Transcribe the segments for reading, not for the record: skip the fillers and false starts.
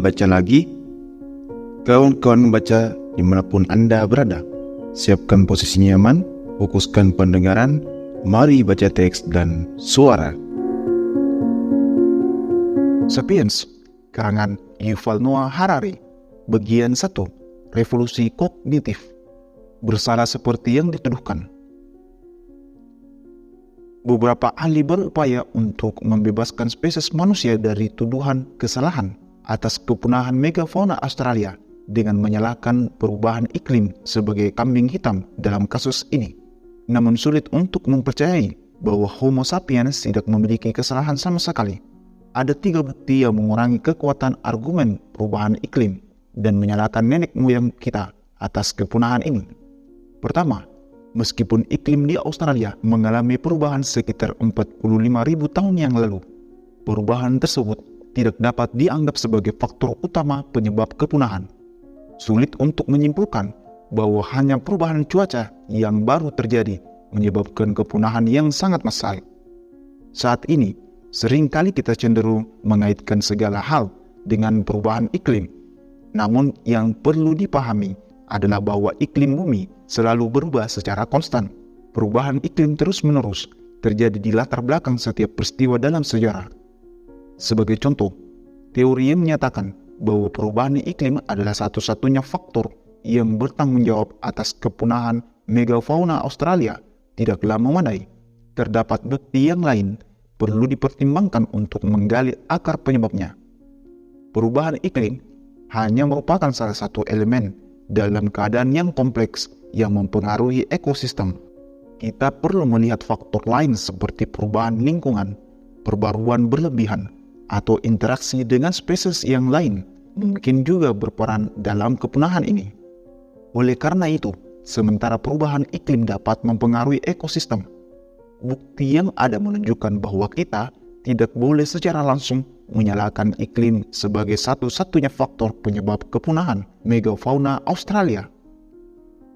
Baca lagi. Kawan-kawan baca dimanapun Anda berada. Siapkan posisi nyaman, fokuskan pendengaran, mari baca teks dan suara. Sapiens, karangan Yuval Noah Harari, bagian 1, Revolusi Kognitif. Bersalah seperti yang dituduhkan. Beberapa ahli berupaya untuk membebaskan spesies manusia dari tuduhan kesalahan atas kepunahan megafauna Australia dengan menyalahkan perubahan iklim sebagai kambing hitam dalam kasus ini. Namun sulit untuk mempercayai bahwa Homo sapiens tidak memiliki kesalahan sama sekali. Ada 3 bukti yang mengurangi kekuatan argumen perubahan iklim dan menyalahkan nenek moyang kita atas kepunahan ini. Pertama, meskipun iklim di Australia mengalami perubahan sekitar 45.000 tahun yang lalu, perubahan tersebut tidak dapat dianggap sebagai faktor utama penyebab kepunahan. Sulit untuk menyimpulkan bahwa hanya perubahan cuaca yang baru terjadi menyebabkan kepunahan yang sangat massal. Saat ini, seringkali kita cenderung mengaitkan segala hal dengan perubahan iklim. Namun yang perlu dipahami adalah bahwa iklim bumi selalu berubah secara konstan. Perubahan iklim terus-menerus terjadi di latar belakang setiap peristiwa dalam sejarah. Sebagai contoh, teori yang menyatakan bahwa perubahan iklim adalah satu-satunya faktor yang bertanggung jawab atas kepunahan megafauna Australia tidaklah memadai. Terdapat bukti yang lain perlu dipertimbangkan untuk menggali akar penyebabnya. Perubahan iklim hanya merupakan salah satu elemen dalam keadaan yang kompleks yang mempengaruhi ekosistem. Kita perlu melihat faktor lain seperti perubahan lingkungan, perbaruan berlebihan, atau interaksi dengan spesies yang lain mungkin juga berperan dalam kepunahan ini. Oleh karena itu, sementara perubahan iklim dapat mempengaruhi ekosistem, bukti yang ada menunjukkan bahwa kita tidak boleh secara langsung menyalahkan iklim sebagai satu-satunya faktor penyebab kepunahan megafauna Australia.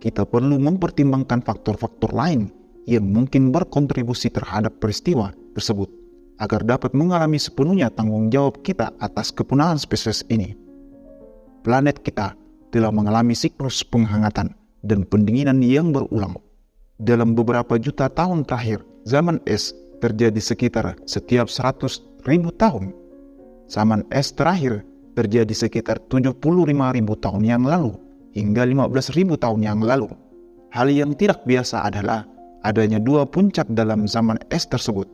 Kita perlu mempertimbangkan faktor-faktor lain yang mungkin berkontribusi terhadap peristiwa tersebut, agar dapat mengalami sepenuhnya tanggung jawab kita atas kepunahan spesies ini. Planet kita telah mengalami siklus penghangatan dan pendinginan yang berulang. Dalam beberapa juta tahun terakhir, zaman es terjadi sekitar setiap 100.000 tahun. Zaman es terakhir terjadi sekitar 75.000 tahun yang lalu hingga 15.000 tahun yang lalu. Hal yang tidak biasa adalah adanya 2 puncak dalam zaman es tersebut.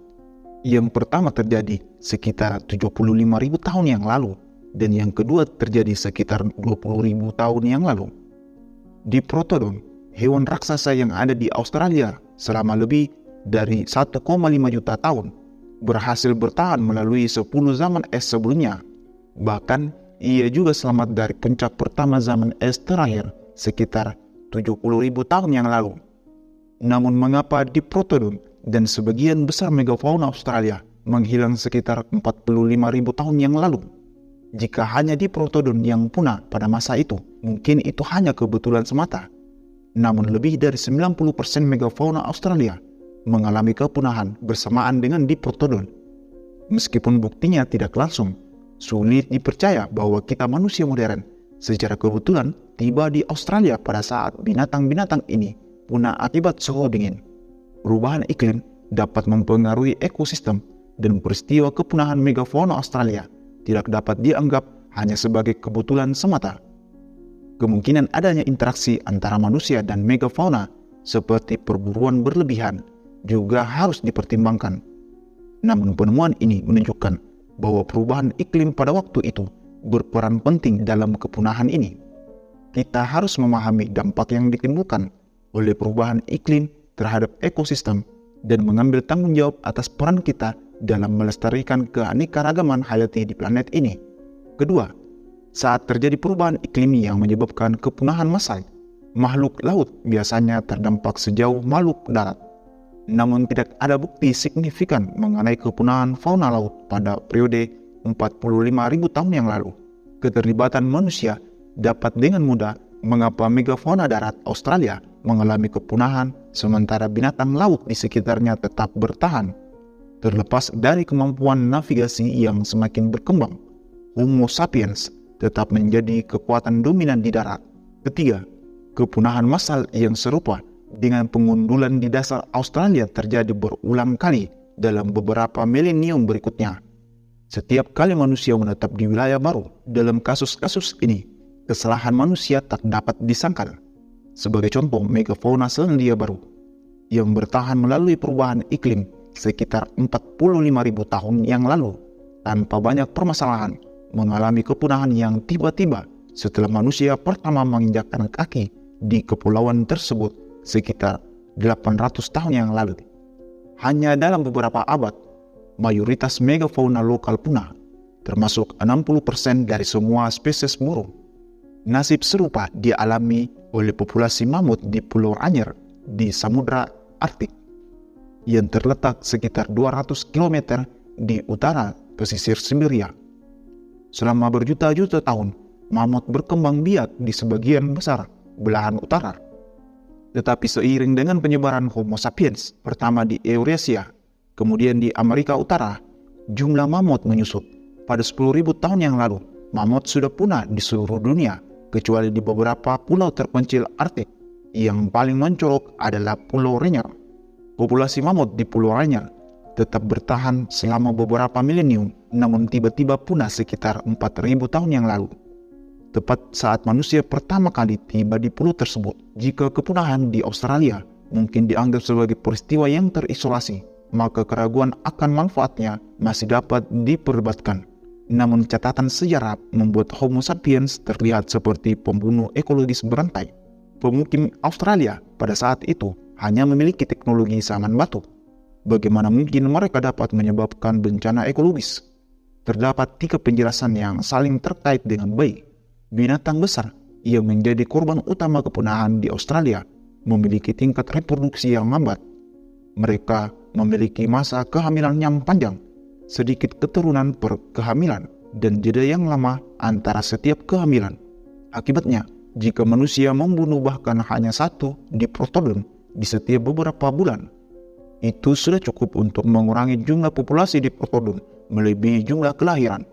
Yang pertama terjadi sekitar 75.000 tahun yang lalu, dan yang kedua terjadi sekitar 20.000 tahun yang lalu. Diprotodon, hewan raksasa yang ada di Australia selama lebih dari 1,5 juta tahun, berhasil bertahan melalui 10 zaman es sebelumnya. Bahkan, ia juga selamat dari puncak pertama zaman es terakhir sekitar 70.000 tahun yang lalu. Namun mengapa Diprotodon dan sebagian besar megafauna Australia menghilang sekitar 45.000 tahun yang lalu? Jika hanya Diprotodon yang punah pada masa itu, mungkin itu hanya kebetulan semata. Namun lebih dari 90% megafauna Australia mengalami kepunahan bersamaan dengan Diprotodon. Meskipun buktinya tidak langsung, sulit dipercaya bahwa kita manusia modern secara kebetulan tiba di Australia pada saat binatang-binatang ini punah akibat suhu dingin. Perubahan iklim dapat mempengaruhi ekosistem, dan peristiwa kepunahan megafauna Australia tidak dapat dianggap hanya sebagai kebetulan semata. Kemungkinan adanya interaksi antara manusia dan megafauna seperti perburuan berlebihan juga harus dipertimbangkan. Namun penemuan ini menunjukkan bahwa perubahan iklim pada waktu itu berperan penting dalam kepunahan ini. Kita harus memahami dampak yang ditimbulkan oleh perubahan iklim terhadap ekosistem dan mengambil tanggung jawab atas peran kita dalam melestarikan keanekaragaman hayati di planet ini. Kedua, saat terjadi perubahan iklim yang menyebabkan kepunahan massal, makhluk laut biasanya terdampak sejauh makhluk darat. Namun tidak ada bukti signifikan mengenai kepunahan fauna laut pada periode 45.000 tahun yang lalu. Keterlibatan manusia dapat dengan mudah mengapa megafauna darat Australia mengalami kepunahan sementara binatang laut di sekitarnya tetap bertahan. Terlepas dari kemampuan navigasi yang semakin berkembang, Homo sapiens tetap menjadi kekuatan dominan di darat. Ketiga, kepunahan massal yang serupa dengan pengundulan di dasar Australia terjadi berulang kali dalam beberapa milenium berikutnya. Setiap kali manusia menetap di wilayah baru, dalam kasus-kasus ini, kesalahan manusia tak dapat disangkal. Sebagai contoh, megafauna Selandia Baru yang bertahan melalui perubahan iklim sekitar 45.000 tahun yang lalu tanpa banyak permasalahan mengalami kepunahan yang tiba-tiba setelah manusia pertama menginjakkan kaki di kepulauan tersebut sekitar 800 tahun yang lalu. Hanya dalam beberapa abad, mayoritas megafauna lokal punah, termasuk 60% dari semua spesies burung. Nasib serupa dialami oleh populasi mamut di Pulau Anyer di Samudra Arktik yang terletak sekitar 200 km di utara pesisir Siberia. Selama berjuta-juta tahun, mamut berkembang biak di sebagian besar belahan utara. Tetapi seiring dengan penyebaran Homo sapiens, pertama di Eurasia, kemudian di Amerika Utara, jumlah mamut menyusut. Pada 10.000 tahun yang lalu, mamut sudah punah di seluruh dunia, kecuali di beberapa pulau terpencil Arktik. Yang paling mencolok adalah Pulau Rainier. Populasi mamut di Pulau Rainier tetap bertahan selama beberapa milenium, namun tiba-tiba punah sekitar 4.000 tahun yang lalu. Tepat saat manusia pertama kali tiba di pulau tersebut, jika kepunahan di Australia mungkin dianggap sebagai peristiwa yang terisolasi, maka keraguan akan manfaatnya masih dapat diperdebatkan. Namun catatan sejarah membuat Homo sapiens terlihat seperti pembunuh ekologis berantai. Pemukim Australia pada saat itu hanya memiliki teknologi zaman batu. Bagaimana mungkin mereka dapat menyebabkan bencana ekologis? Terdapat 3 penjelasan yang saling terkait dengan baik. Binatang besar yang menjadi korban utama kepunahan di Australia memiliki tingkat reproduksi yang lambat. Mereka memiliki masa kehamilan yang panjang, sedikit keturunan per kehamilan, dan jeda yang lama antara setiap kehamilan. Akibatnya, jika manusia membunuh bahkan hanya 1 diprotodon di setiap beberapa bulan, itu sudah cukup untuk mengurangi jumlah populasi diprotodon melebihi jumlah kelahiran.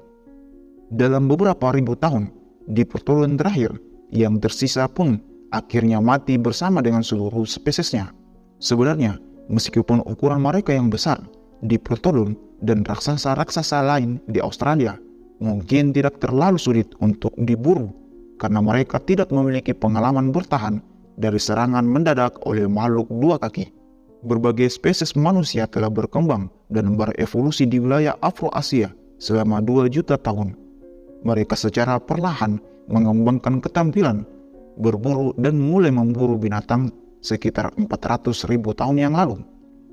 Dalam beberapa ribu tahun, diprotodon terakhir yang tersisa pun akhirnya mati bersama dengan seluruh spesiesnya. Sebenarnya, meskipun ukuran mereka yang besar, diprotodon dan raksasa-raksasa lain di Australia mungkin tidak terlalu sulit untuk diburu karena mereka tidak memiliki pengalaman bertahan dari serangan mendadak oleh makhluk 2 kaki. Berbagai spesies manusia telah berkembang dan berevolusi di wilayah Afro-Asia selama 2 juta tahun. Mereka secara perlahan mengembangkan ketampilan berburu dan mulai memburu binatang sekitar 400.000 tahun yang lalu.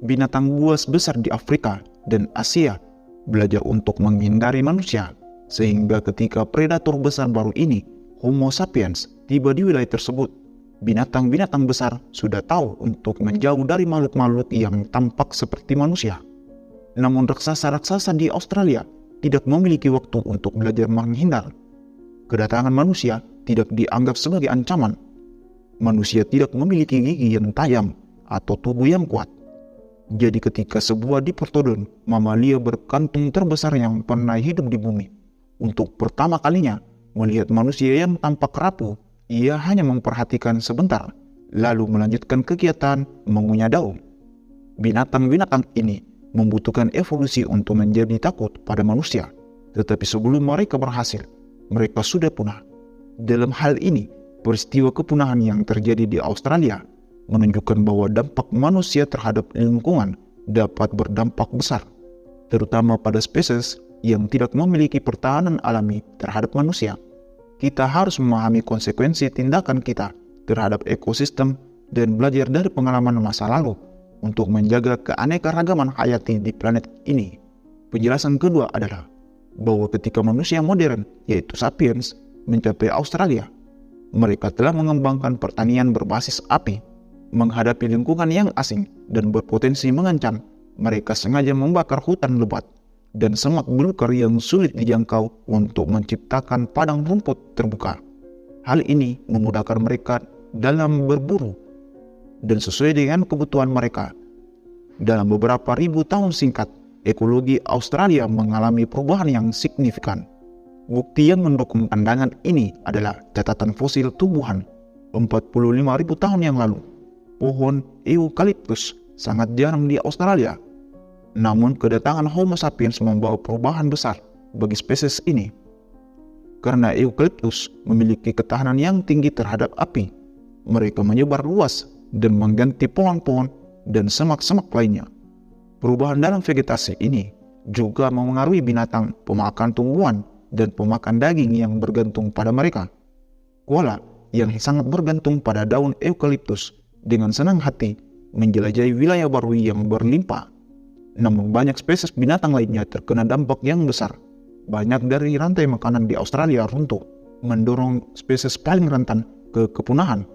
Binatang buas besar di Afrika dan Asia belajar untuk menghindari manusia, sehingga ketika predator besar baru ini, Homo sapiens, tiba di wilayah tersebut, binatang-binatang besar sudah tahu untuk menjauh dari makhluk-makhluk yang tampak seperti manusia. Namun raksasa-raksasa di Australia tidak memiliki waktu untuk belajar menghindar. Kedatangan manusia tidak dianggap sebagai ancaman. Manusia tidak memiliki gigi yang tajam atau tubuh yang kuat. Jadi ketika sebuah diprotodon, mamalia berkantung terbesar yang pernah hidup di bumi, untuk pertama kalinya melihat manusia yang tampak rapuh, ia hanya memperhatikan sebentar, lalu melanjutkan kegiatan mengunyah daun. Binatang-binatang ini membutuhkan evolusi untuk menjadi takut pada manusia, tetapi sebelum mereka berhasil, mereka sudah punah. Dalam hal ini, peristiwa kepunahan yang terjadi di Australia menunjukkan bahwa dampak manusia terhadap lingkungan dapat berdampak besar, terutama pada spesies yang tidak memiliki pertahanan alami terhadap manusia. Kita harus memahami konsekuensi tindakan kita terhadap ekosistem dan belajar dari pengalaman masa lalu untuk menjaga keanekaragaman hayati di planet ini. Penjelasan kedua adalah bahwa ketika manusia modern, yaitu sapiens, mencapai Australia, mereka telah mengembangkan pertanian berbasis api. Menghadapi lingkungan yang asing dan berpotensi mengancam, mereka sengaja membakar hutan lebat dan semak belukar yang sulit dijangkau untuk menciptakan padang rumput terbuka. Hal ini memudahkan mereka dalam berburu dan sesuai dengan kebutuhan mereka. Dalam beberapa ribu tahun singkat, ekologi Australia mengalami perubahan yang signifikan. Bukti yang mendukung pandangan ini adalah catatan fosil tumbuhan 45.000 tahun yang lalu. Pohon eukaliptus sangat jarang di Australia. Namun kedatangan Homo sapiens membawa perubahan besar bagi spesies ini. Karena eukaliptus memiliki ketahanan yang tinggi terhadap api, mereka menyebar luas dan mengganti pohon-pohon dan semak-semak lainnya. Perubahan dalam vegetasi ini juga memengaruhi binatang pemakan tumbuhan dan pemakan daging yang bergantung pada mereka. Koala yang sangat bergantung pada daun eukaliptus dengan senang hati menjelajahi wilayah baru yang berlimpah. Namun banyak spesies binatang lainnya terkena dampak yang besar. Banyak dari rantai makanan di Australia runtuh, mendorong spesies paling rentan ke kepunahan.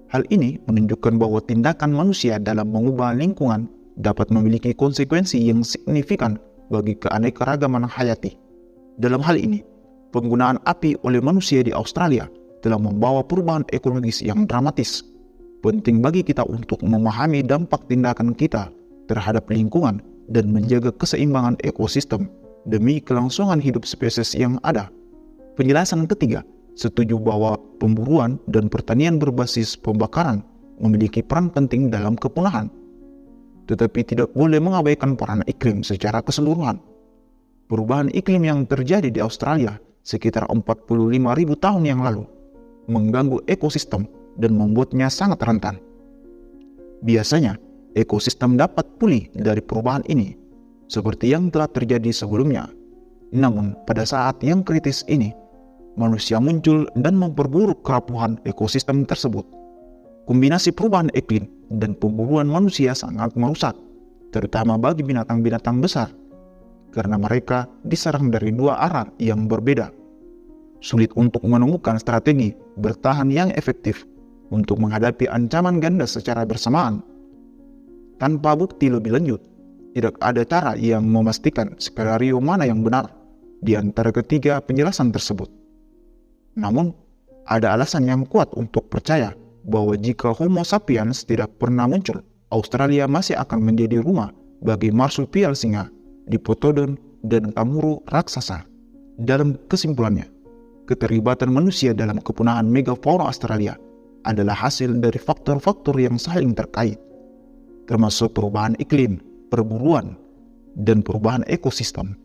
Hal ini menunjukkan bahwa tindakan manusia dalam mengubah lingkungan dapat memiliki konsekuensi yang signifikan bagi keanekaragaman hayati. Dalam hal ini, penggunaan api oleh manusia di Australia telah membawa perubahan ekologis yang dramatis. Penting bagi kita untuk memahami dampak tindakan kita terhadap lingkungan dan menjaga keseimbangan ekosistem demi kelangsungan hidup spesies yang ada. Penjelasan ketiga, setuju bahwa pemburuan dan pertanian berbasis pembakaran memiliki peran penting dalam kepunahan. Tetapi tidak boleh mengabaikan peran iklim secara keseluruhan. Perubahan iklim yang terjadi di Australia sekitar 45.000 tahun yang lalu mengganggu ekosistem dan membuatnya sangat rentan. Biasanya, ekosistem dapat pulih dari perubahan ini, seperti yang telah terjadi sebelumnya. Namun, pada saat yang kritis ini, manusia muncul dan memperburuk kerapuhan ekosistem tersebut. Kombinasi perubahan iklim dan pemburuan manusia sangat merusak, terutama bagi binatang-binatang besar, karena mereka diserang dari dua arah yang berbeda. Sulit untuk menemukan strategi bertahan yang efektif untuk menghadapi ancaman ganda secara bersamaan. Tanpa bukti lebih lanjut, tidak ada cara yang memastikan skenario mana yang benar di antara ketiga penjelasan tersebut. Namun, ada alasan yang kuat untuk percaya bahwa jika Homo sapiens tidak pernah muncul, Australia masih akan menjadi rumah bagi marsupial singa, Diplodocus, dan kanguru raksasa. Dalam kesimpulannya, keterlibatan manusia dalam kepunahan megafauna Australia adalah hasil dari faktor-faktor yang saling terkait, termasuk perubahan iklim, perburuan, dan perubahan ekosistem.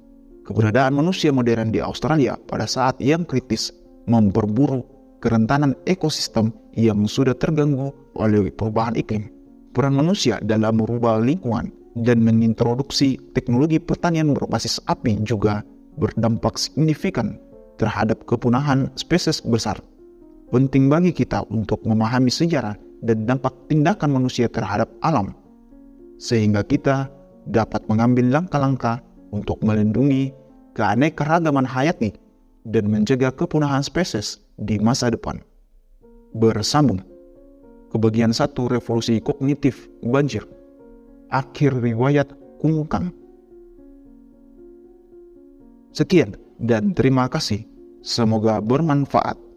Keberadaan manusia modern di Australia pada saat yang kritis memperburuk kerentanan ekosistem yang sudah terganggu oleh perubahan iklim. Peran manusia dalam merubah lingkungan dan mengintroduksi teknologi pertanian berbasis api juga berdampak signifikan terhadap kepunahan spesies besar. Penting bagi kita untuk memahami sejarah dan dampak tindakan manusia terhadap alam, sehingga kita dapat mengambil langkah-langkah untuk melindungi keanekaragaman hayati dan mencegah kepunahan spesies di masa depan. Bersambung ke bagian 1 revolusi kognitif banjir. Akhir riwayat Kungkang. Sekian dan terima kasih. Semoga bermanfaat.